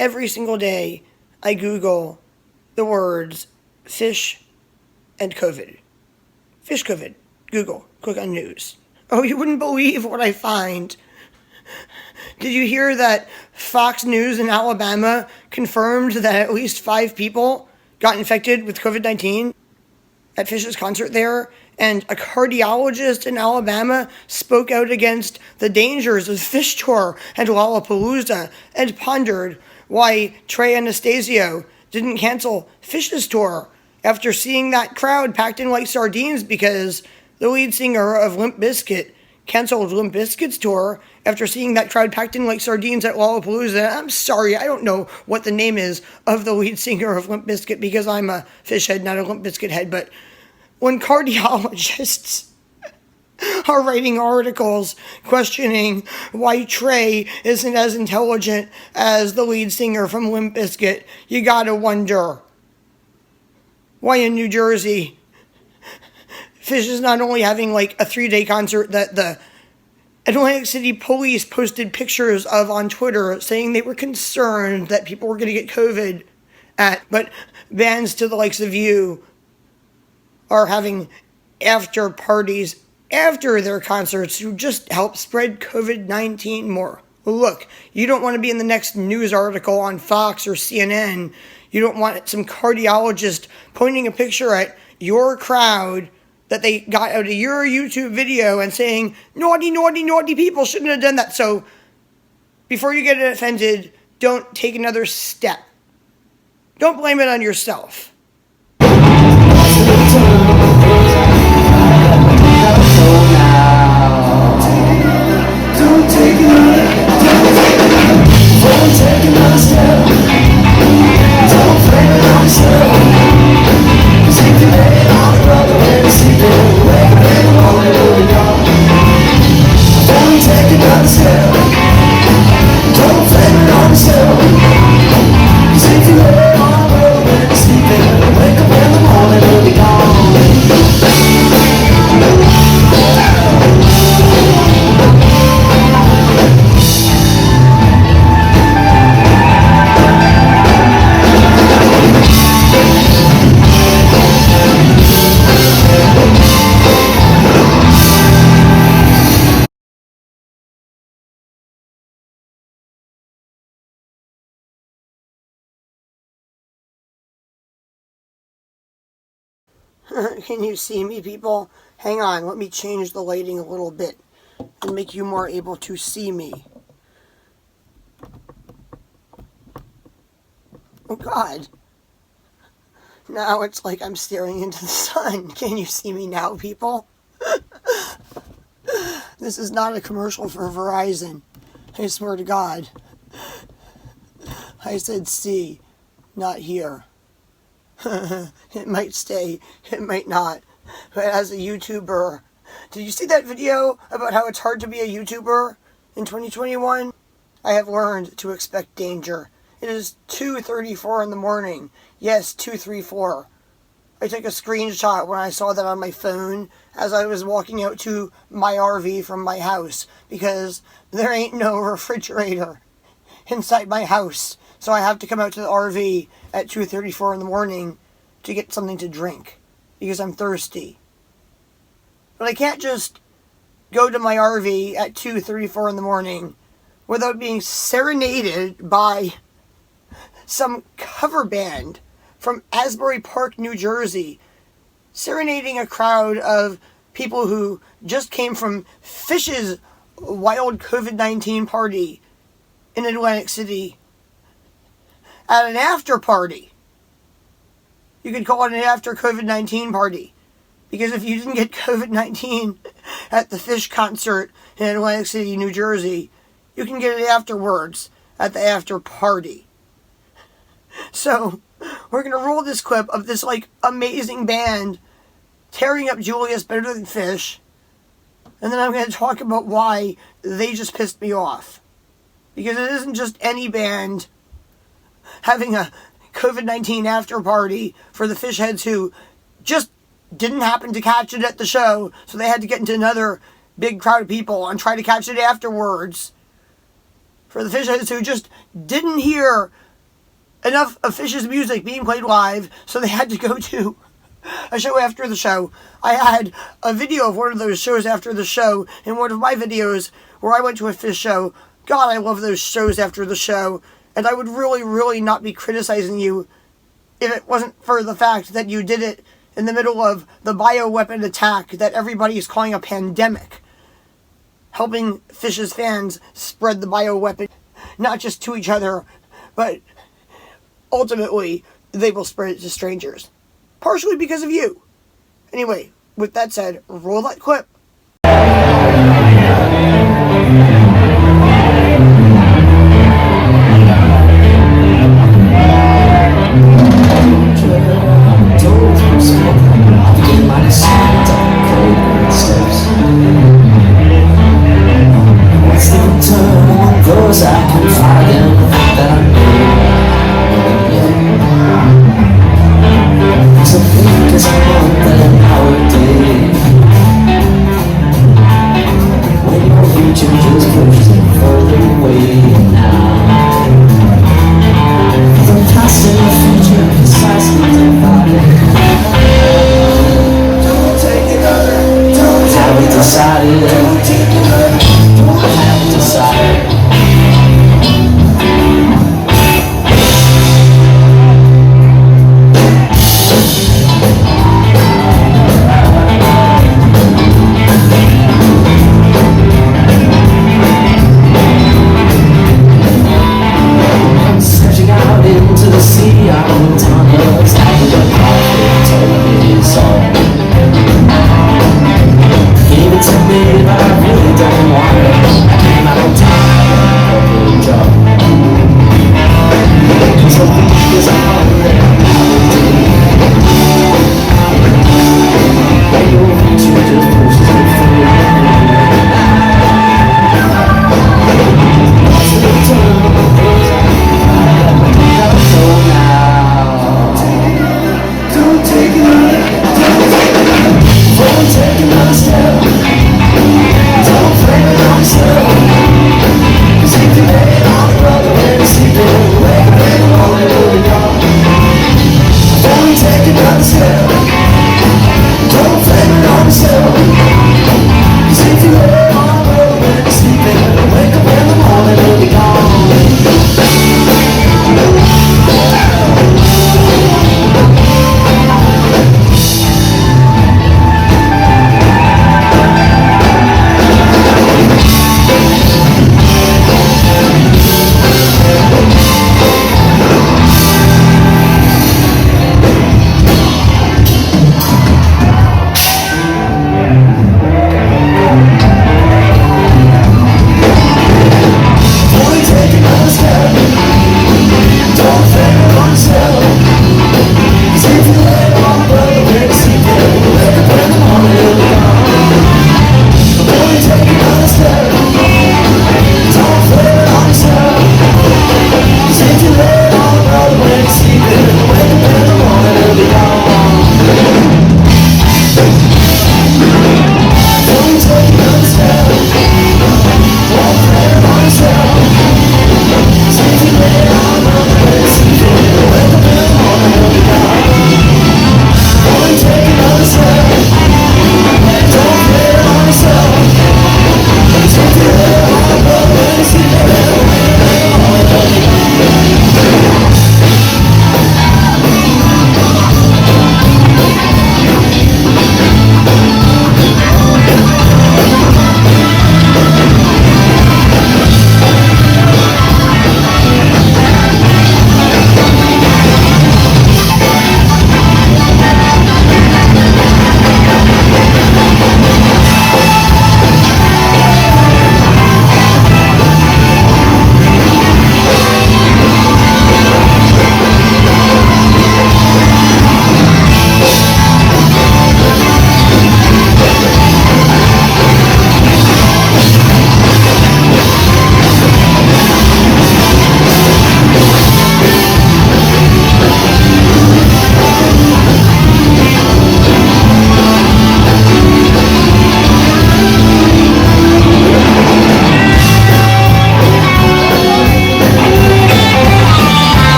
every single day I Google the words Phish and COVID. Phish COVID. Google. Click on news. Oh, you wouldn't believe what I find. Did you hear that Fox News in Alabama confirmed that at least 5 people got infected with COVID-19 at Phish's concert there? And a cardiologist in Alabama spoke out against the dangers of Phish tour and Lollapalooza and pondered why Trey Anastasio didn't cancel Phish's tour after seeing that crowd packed in like sardines because the lead singer of Limp Bizkit canceled Limp Bizkit's tour after seeing that crowd packed in like sardines at Lollapalooza. I'm sorry, I don't know what the name is of the lead singer of Limp Bizkit because I'm a Phish head, not a Limp Bizkit head, but when cardiologists are writing articles questioning why Trey isn't as intelligent as the lead singer from Limp Bizkit, you gotta wonder why in New Jersey Phish is not only having like a 3-day concert that the Atlantic City police posted pictures of on Twitter saying they were concerned that people were going to get COVID at, but bands to the likes of you are having after parties after their concerts to just help spread COVID-19 more. Look, you don't want to be in the next news article on Fox or CNN. You don't want some cardiologist pointing a picture at your crowd that they got out of your YouTube video and saying, naughty, naughty, naughty people shouldn't have done that. So before you get offended, don't take another step. Don't blame it on yourself. Can you see me, people? Hang on, let me change the lighting a little bit and make you more able to see me. Oh God. Now it's like I'm staring into the sun. Can you see me now, people? This is not a commercial for Verizon. I swear to God. I said see, not hear. It might stay, it might not. But as a YouTuber, did you see that video about how it's hard to be a YouTuber in 2021? I have learned to expect danger. It is 2:34 in the morning. Yes, 2:34. I took a screenshot when I saw that on my phone as I was walking out to my RV from my house because there ain't no refrigerator inside my house. So I have to come out to the RV at 2:34 in the morning to get something to drink because I'm thirsty. But I can't just go to my RV at 2:34 in the morning without being serenaded by some cover band from Asbury Park, New Jersey, serenading a crowd of people who just came from Phish's wild COVID-19 party in Atlantic City at an after party. You could call it an after COVID-19 party. Because if you didn't get COVID-19 at the Phish concert in Atlantic City, New Jersey, you can get it afterwards at the after party. So, we're going to roll this clip of this, amazing band tearing up Julius better than Phish. And then I'm going to talk about why they just pissed me off. Because it isn't just any band having a COVID-19 after party for the Phish heads who just didn't happen to catch it at the show, so they had to get into another big crowd of people and try to catch it afterwards. For the Phish heads who just didn't hear enough of Phish's music being played live, so they had to go to a show after the show. I had a video of one of those shows after the show in one of my videos where I went to a Phish show. God, I love those shows after the show, and I would really, really not be criticizing you if it wasn't for the fact that you did it in the middle of the bioweapon attack that everybody is calling a pandemic. Helping Phish's fans spread the bioweapon, not just to each other, but ultimately they will spread it to strangers. Partially because of you. Anyway, with that said, roll that clip.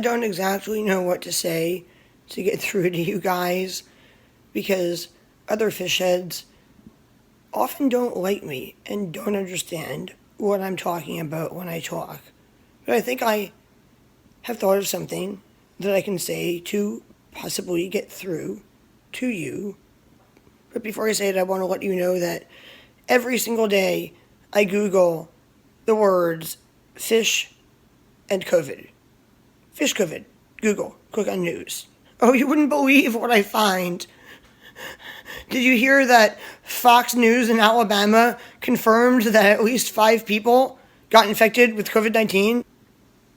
don't exactly know what to say to get through to you guys because other fish heads often don't like me and don't understand what I'm talking about when I talk. But I think I have thought of something that I can say to possibly get through to you. But before I say it, I want to let you know that every single day I Google the words Phish and COVID. Phish COVID. Google. Click on news. Oh, you wouldn't believe what I find. Did you hear that Fox News in Alabama confirmed that at least 5 people got infected with COVID-19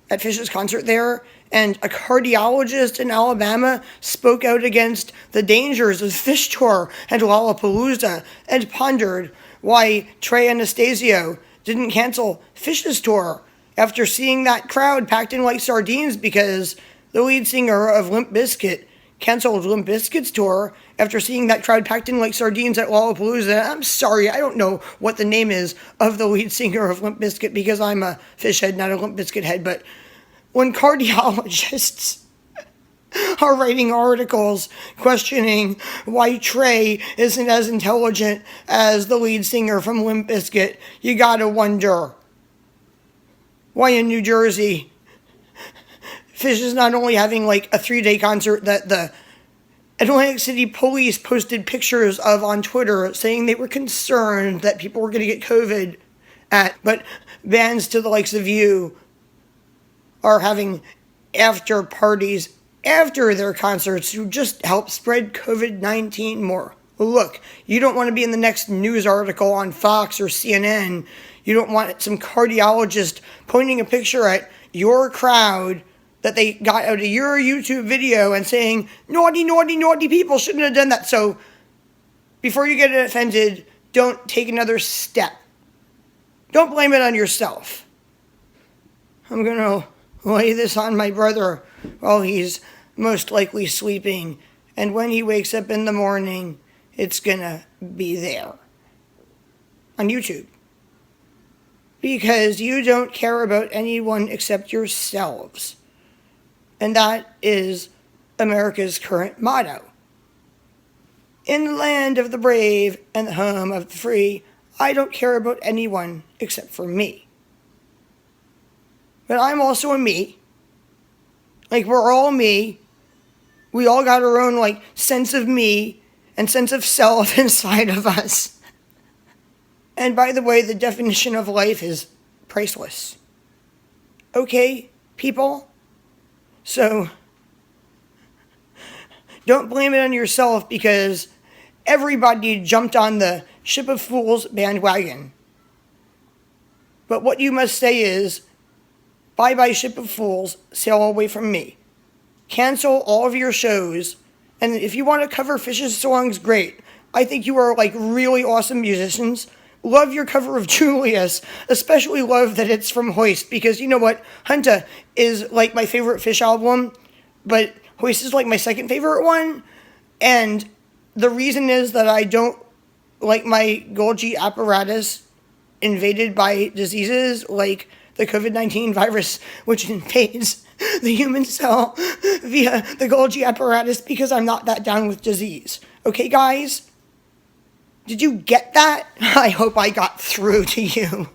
at Phish's concert there? And a cardiologist in Alabama spoke out against the dangers of Phish tour and Lollapalooza and pondered why Trey Anastasio didn't cancel Phish's tour after seeing that crowd packed in like sardines because the lead singer of Limp Bizkit canceled Limp Bizkit's tour after seeing that crowd packed in like sardines at Lollapalooza. I'm sorry, I don't know what the name is of the lead singer of Limp Bizkit because I'm a Phish head, not a Limp Bizkit head, but when cardiologists are writing articles questioning why Trey isn't as intelligent as the lead singer from Limp Bizkit, you gotta wonder why in New Jersey Phish is not only having like a 3-day concert that the Atlantic City police posted pictures of on Twitter saying they were concerned that people were going to get COVID at, but bands to the likes of you are having after parties after their concerts to just help spread COVID-19 more. Look, you don't want to be in the next news article on Fox or CNN. You don't want some cardiologist pointing a picture at your crowd that they got out of your YouTube video and saying, naughty, naughty, naughty people shouldn't have done that. So before you get offended, don't take another step. Don't blame it on yourself. I'm going to lay this on my brother while he's most likely sleeping. And when he wakes up in the morning, it's going to be there on YouTube. Because you don't care about anyone except yourselves. And that is America's current motto. In the land of the brave and the home of the free, I don't care about anyone except for me. But I'm also a me. Like, we're all me. We all got our own, like, sense of me and sense of self inside of us. And by the way, the definition of life is priceless. Okay, people? So, don't blame it on yourself because everybody jumped on the ship of fools bandwagon. But what you must say is, bye-bye ship of fools, sail away from me. Cancel all of your shows. And if you want to cover Phish's songs, great. I think you are like really awesome musicians. Love your cover of Julius. Especially love that it's from Hoist. Because you know what? Hunta is like my favorite Phish album. But Hoist is like my second favorite one. And the reason is that I don't like my Golgi apparatus invaded by diseases like the COVID-19 virus, which invades the human cell via the Golgi apparatus because I'm not that down with disease. Okay, guys? Did you get that? I hope I got through to you.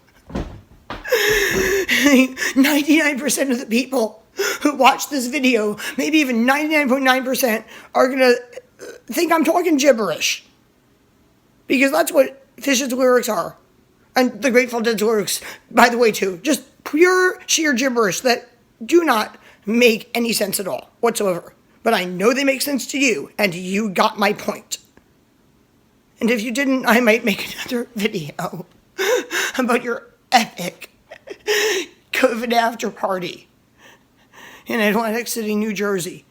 99% of the people who watch this video, maybe even 99.9%, are going to think I'm talking gibberish. Because that's what Phish's lyrics are. And the Grateful Dead's lyrics, by the way, too. Just pure, sheer gibberish that do not make any sense at all whatsoever. But I know they make sense to you, and you got my point. And if you didn't, I might make another video about your epic COVID after party in Atlantic City, New Jersey,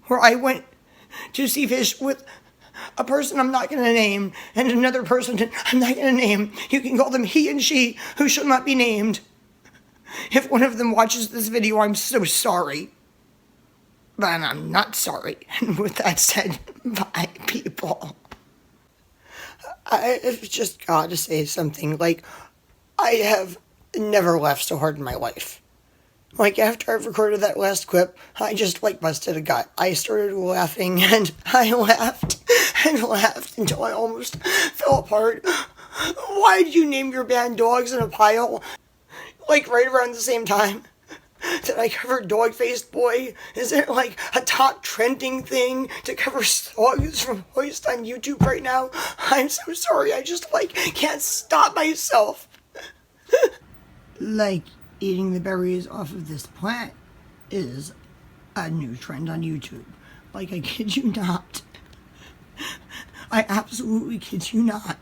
where I went to see Phish with a person I'm not going to name and another person I'm not going to name. You can call them he and she, who shall not be named. If one of them watches this video, I'm so sorry. But I'm not sorry. And with that said, bye, people. I've just got to say something. Like, I have never laughed so hard in my life. Like, after I recorded that last clip, I just, busted a gut. I started laughing, and I laughed and laughed until I almost fell apart. Why did you name your band Dogs in a Pile? Right around the same time that I covered Dog-Faced Boy? Is it, a top trending thing to cover songs from Hoist on YouTube right now? I'm so sorry, I just, can't stop myself. Eating the berries off of this plant is a new trend on YouTube. I kid you not. I absolutely kid you not.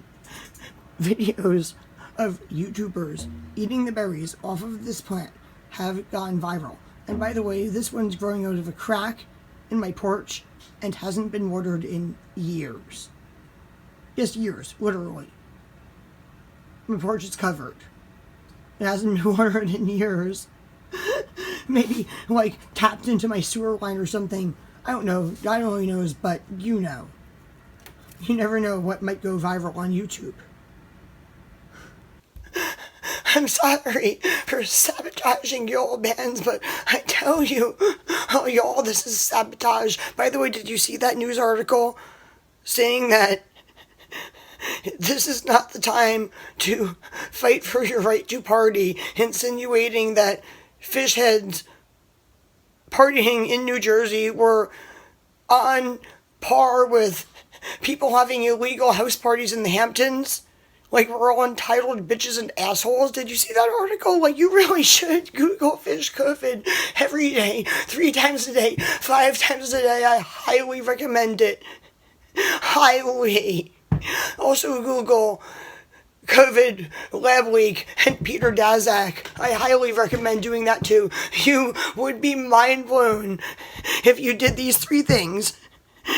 Videos of YouTubers eating the berries off of this plant have gone viral. And by the way, this one's growing out of a crack in my porch and hasn't been watered in years. Just years, literally. My porch is covered. It hasn't been watered in years. Maybe, tapped into my sewer line or something. I don't know. God only knows, but you know. You never know what might go viral on YouTube. I'm sorry for sabotaging y'all bands, but I tell you, oh y'all, this is sabotage. By the way, did you see that news article saying that this is not the time to fight for your right to party, insinuating that Phish heads partying in New Jersey were on par with people having illegal house parties in the Hamptons? We're all entitled bitches and assholes. Did you see that article? You really should Google Phish COVID every day, 3 times a day, 5 times a day. I highly recommend it. Highly. Also Google COVID lab leak and Peter Daszak. I highly recommend doing that too. You would be mind blown if you did these 3 things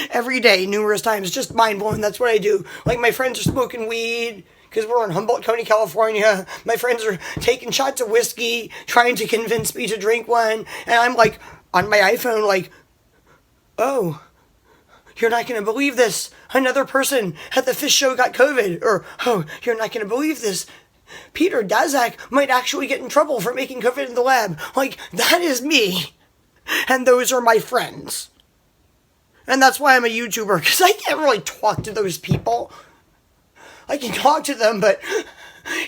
every day, numerous times. Just mind blown. That's what I do. My friends are smoking weed because we're in Humboldt County, California. My friends are taking shots of whiskey, trying to convince me to drink one. And I'm on my iPhone, oh, you're not going to believe this. Another person at the Phish show got COVID. Or, oh, you're not going to believe this. Peter Daszak might actually get in trouble for making COVID in the lab. That is me. And those are my friends. And that's why I'm a YouTuber, because I can't really talk to those people. I can talk to them, but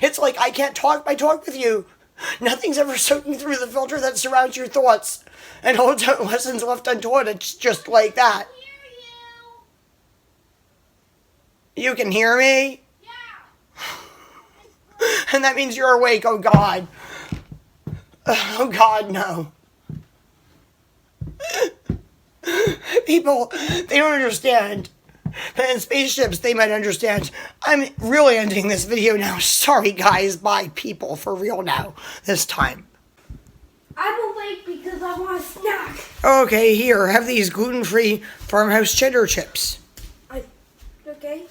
it's I can't talk with you. Nothing's ever soaking through the filter that surrounds your thoughts. And holds out lessons left untold. It's just like that. You can hear me? Yeah. And that means you're awake. Oh, God. Oh, God, no. People, they don't understand. But in spaceships, they might understand. I'm really ending this video now. Sorry, guys. Bye, people. For real now. This time. I'm awake because I want a snack. Okay, here. Have these gluten-free farmhouse cheddar chips. Okay.